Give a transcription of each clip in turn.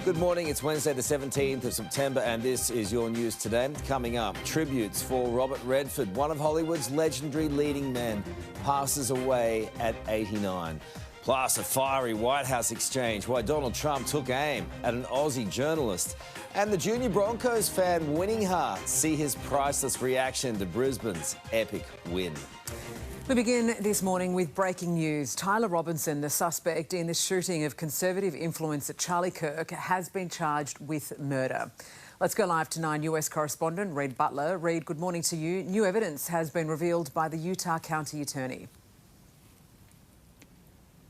Good morning, it's Wednesday the 17th of September and this is your news today. Coming up, tributes for Robert Redford, one of Hollywood's legendary leading men, passes away at 89. Plus, a fiery White House exchange, why Donald Trump took aim at an Aussie journalist. And the junior Broncos fan winning hearts see his priceless reaction to Brisbane's epic win. We begin this morning with breaking news. Tyler Robinson, the suspect in the shooting of Conservative influencer Charlie Kirk, has been charged with murder. Let's go live to 9 US correspondent Reid Butler. Reid, good morning to you. New evidence has been revealed by the Utah County Attorney.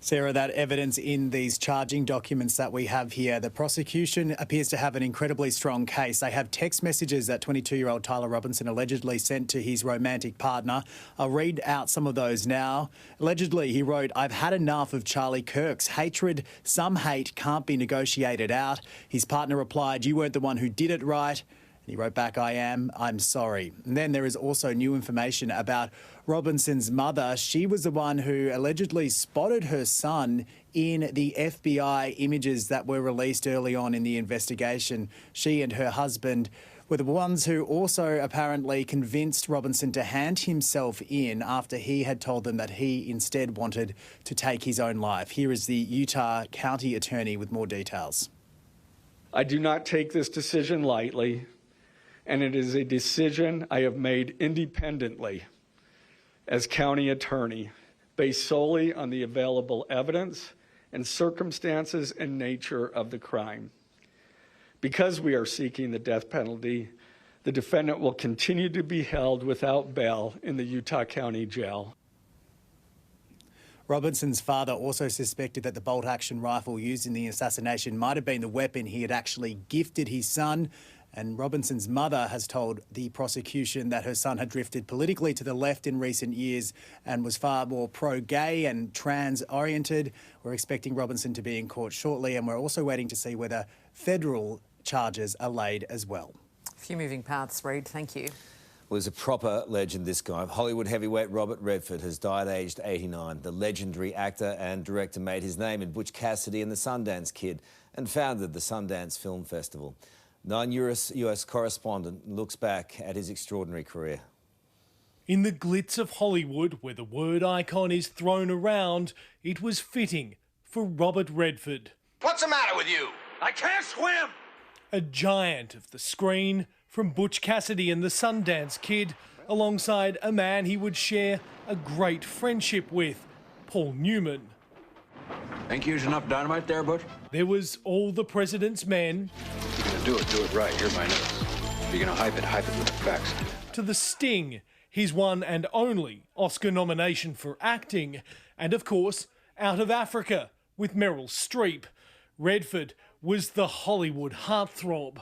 Sarah, that evidence in these charging documents that we have here, the prosecution appears to have an incredibly strong case. They have text messages that 22-year-old Tyler Robinson allegedly sent to his romantic partner. I'll read out some of those now. Allegedly, he wrote, "I've had enough of Charlie Kirk's hatred. Some hate can't be negotiated out." His partner replied, "You weren't the one who did it, right?" He wrote back, I'm sorry. And then there is also new information about Robinson's mother. She was the one who allegedly spotted her son in the FBI images that were released early on in the investigation. She and her husband were the ones who also apparently convinced Robinson to hand himself in after he had told them that he instead wanted to take his own life. Here is the Utah County Attorney with more details. I do not take this decision lightly, and it is a decision I have made independently as county attorney, based solely on the available evidence and circumstances and nature of the crime. Because we are seeking the death penalty, the defendant will continue to be held without bail in the Utah County Jail. Robinson's father also suspected that the bolt-action rifle used in the assassination might have been the weapon he had actually gifted his son. And Robinson's mother has told the prosecution that her son had drifted politically to the left in recent years and was far more pro-gay and trans-oriented. We're expecting Robinson to be in court shortly, and we're also waiting to see whether federal charges are laid as well. A few moving parts, Reid. Thank you. Well, he's a proper legend, this guy. Hollywood heavyweight Robert Redford has died aged 89. The legendary actor and director made his name in Butch Cassidy and the Sundance Kid and founded the Sundance Film Festival. 9 US correspondent looks back at his extraordinary career. In the glitz of Hollywood, where the word icon is thrown around, it was fitting for Robert Redford. What's the matter with you? I can't swim! A giant of the screen, from Butch Cassidy and the Sundance Kid, alongside a man he would share a great friendship with, Paul Newman. Think you used enough dynamite there, Butch? There was All the President's Men. If you're gonna do it right. Here's my notes. If you're gonna hype it with the facts. To The Sting, his one and only Oscar nomination for acting. And of course, Out of Africa with Meryl Streep. Redford was the Hollywood heartthrob.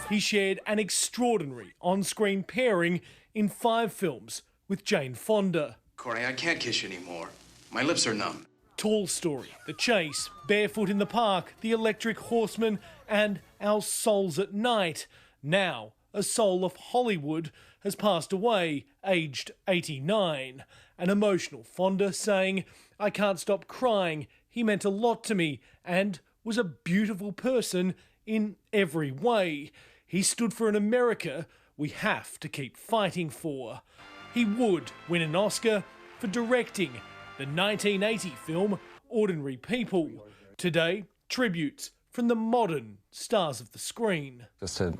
He shared an extraordinary on-screen pairing in 5 films with Jane Fonda. Corey, I can't kiss you anymore. My lips are numb. Tall Story, The Chase, Barefoot in the Park, The Electric Horseman, and Our Souls at Night. Now, a soul of Hollywood has passed away, aged 89. An emotional Fonda saying, "I can't stop crying. He meant a lot to me and was a beautiful person in every way. He stood for an America we have to keep fighting for." He would win an Oscar for directing the 1980 film Ordinary People. Today, tributes from the modern stars of the screen. Just a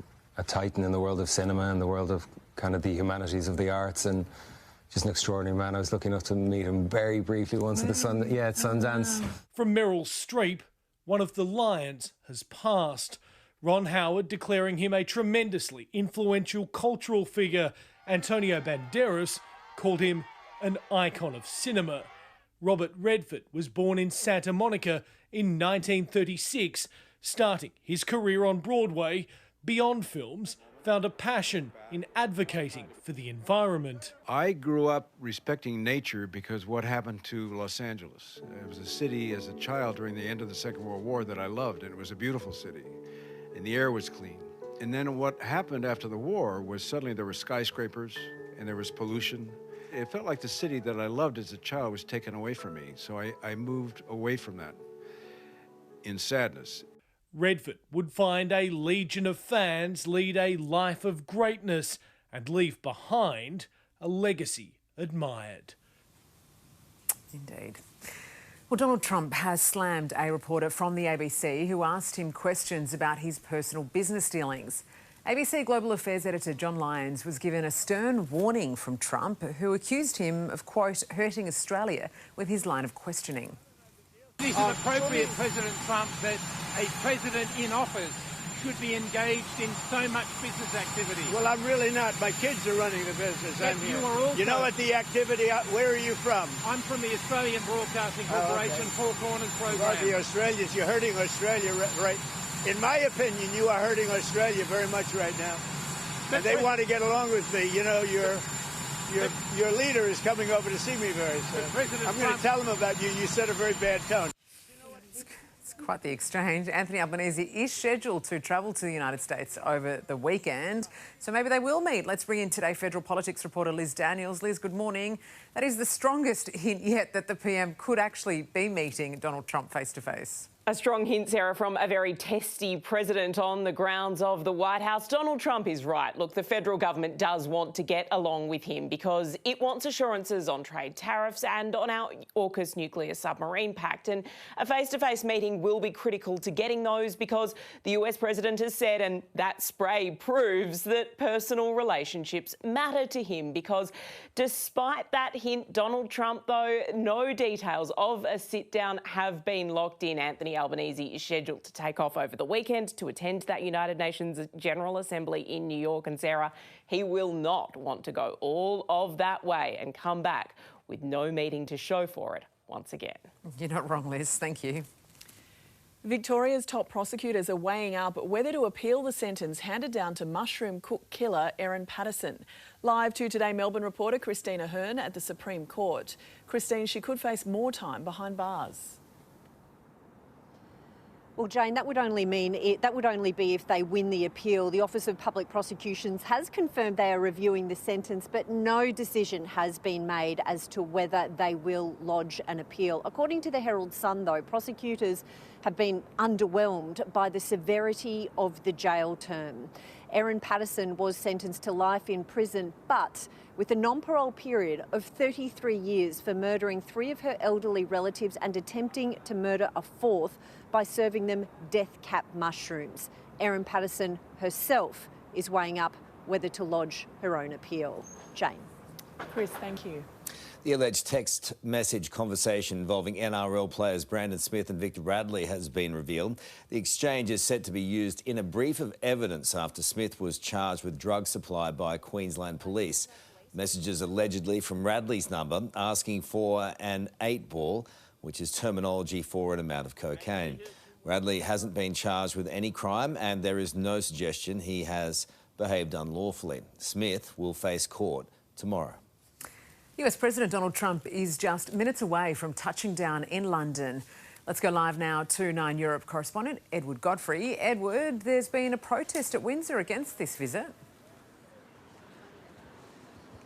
titan in the world of cinema and the world of kind of the humanities of the arts, and just an extraordinary man. I was lucky enough to meet him very briefly once at Sundance. From Meryl Streep, one of the lions has passed. Ron Howard declaring him a tremendously influential cultural figure. Antonio Banderas called him an icon of cinema. Robert Redford was born in Santa Monica in 1936, starting his career on Broadway. Beyond films, found a passion in advocating for the environment. I grew up respecting nature because what happened to Los Angeles. It was a city as a child during the end of the Second World War that I loved, and it was a beautiful city, and the air was clean. And then what happened after the war was suddenly there were skyscrapers and there was pollution. It felt like the city that I loved as a child was taken away from me, so I moved away from that. in sadness. Redford would find a legion of fans, lead a life of greatness and leave behind a legacy admired. Indeed. Well, Donald Trump has slammed a reporter from the ABC who asked him questions about his personal business dealings. ABC Global Affairs editor John Lyons was given a stern warning from Trump, who accused him of, quote, hurting Australia with his line of questioning. Is it appropriate, President Trump, that a president in office should be engaged in so much business activity? Well, I'm really not. My kids are running the business. Yes, I'm here. you are also. You know what the activity, where are you from? I'm from the Australian Broadcasting Corporation, Four Corners program. Well, the Australians, you're hurting Australia, right? In my opinion, you are hurting Australia very much right now. And they want to get along with me. You know, your leader is coming over to see me very soon. I'm going to tell him about you. You set a very bad tone. It's quite the exchange. Anthony Albanese is scheduled to travel to the United States over the weekend, so maybe they will meet. Let's bring in Today Federal Politics reporter Liz Daniels. Liz, good morning. That is the strongest hint yet that the PM could actually be meeting Donald Trump face-to-face. A strong hint, Sarah, from a very testy president on the grounds of the White House. Donald Trump is right. Look, the federal government does want to get along with him because it wants assurances on trade tariffs and on our AUKUS nuclear submarine pact. And a face-to-face meeting will be critical to getting those because the US president has said, and that spray proves, that personal relationships matter to him. Because despite that hint, Donald Trump, though, no details of a sit-down have been locked in. Anthony Albanese is scheduled to take off over the weekend to attend that United Nations General Assembly in New York. And Sarah, he will not want to go all of that way and come back with no meeting to show for it once again. You're not wrong, Liz. Thank you. Victoria's top prosecutors are weighing up whether to appeal the sentence handed down to mushroom cook killer Erin Patterson. Live to Today Melbourne reporter Christina Hearn at the Supreme Court. Christine, she could face more time behind bars. Well, Jane, that would only be if they win the appeal. The Office of Public Prosecutions has confirmed they are reviewing the sentence, but no decision has been made as to whether they will lodge an appeal. According to the Herald Sun, though, prosecutors have been underwhelmed by the severity of the jail term. Erin Patterson was sentenced to life in prison, but with a non-parole period of 33 years for murdering 3 of her elderly relatives and attempting to murder a 4th by serving them death cap mushrooms. Erin Patterson herself is weighing up whether to lodge her own appeal. Jane. Chris, thank you. The alleged text message conversation involving NRL players Brandon Smith and Victor Radley has been revealed. The exchange is set to be used in a brief of evidence after Smith was charged with drug supply by Queensland Police. Messages allegedly from Radley's number asking for an 8-ball, which is terminology for an amount of cocaine. Radley hasn't been charged with any crime and there is no suggestion he has behaved unlawfully. Smith will face court tomorrow. US President Donald Trump is just minutes away from touching down in London. Let's go live now to 9 Europe correspondent Edward Godfrey. Edward, there's been a protest at Windsor against this visit.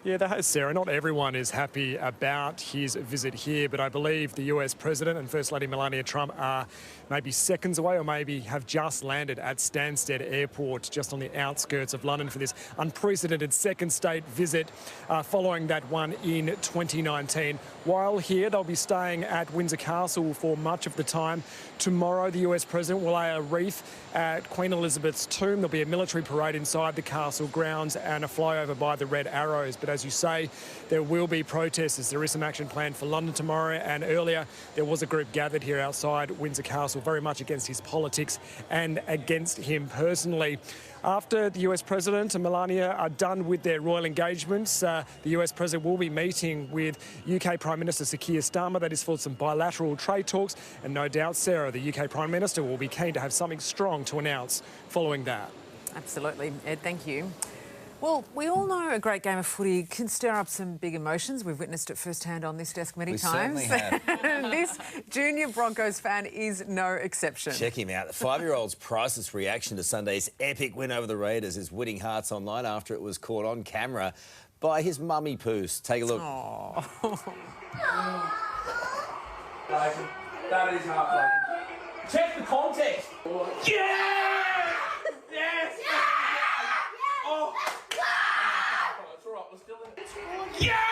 Yeah, that has, Sarah. Not everyone is happy about his visit here, but I believe the US President and First Lady Melania Trump are maybe seconds away or maybe have just landed at Stansted Airport, just on the outskirts of London, for this unprecedented second state visit following that one in 2019. While here, they'll be staying at Windsor Castle for much of the time. Tomorrow, the US President will lay a wreath at Queen Elizabeth's tomb. There'll be a military parade inside the castle grounds and a flyover by the Red Arrows. But as you say, there will be protests. There is some action planned for London tomorrow, and earlier there was a group gathered here outside Windsor Castle, very much against his politics and against him personally. After the US President and Melania are done with their royal engagements, the US President will be meeting with UK Prime Minister Sir Keir Starmer. That is for some bilateral trade talks, and no doubt, Sarah, the UK Prime Minister will be keen to have something strong to announce following that. Absolutely. Ed, thank you. Well, we all know a great game of footy can stir up some big emotions. We've witnessed it firsthand on this desk many times. We certainly have. This junior Broncos fan is no exception. Check him out. The 5-year-old's priceless reaction to Sunday's epic win over the Raiders is winning hearts online after it was caught on camera by his mummy Poos. Take a look. That is heartbreaking. Check the context. Yeah! Yes! Oh! It's all right, we're still in it. Yes!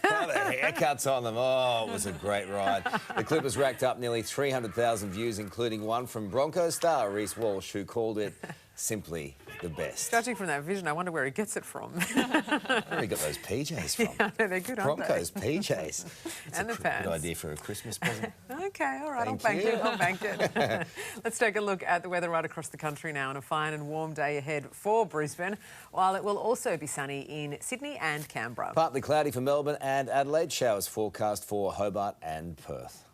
How the haircuts on them. Oh, it was a great ride. The clip has racked up nearly 300,000 views, including one from Broncos star Reece Walsh, who called it simply the best. Judging from that vision, I wonder where he gets it from. Where he got those PJs from? Yeah, they're good, aren't they? Broncos PJs. And the pants. Good idea for a Christmas present. OK, all right, Thank you. I'll bank it. Let's take a look at the weather right across the country now, and a fine and warm day ahead for Brisbane, while it will also be sunny in Sydney and Canberra. Partly cloudy for Melbourne and Adelaide. Showers forecast for Hobart and Perth.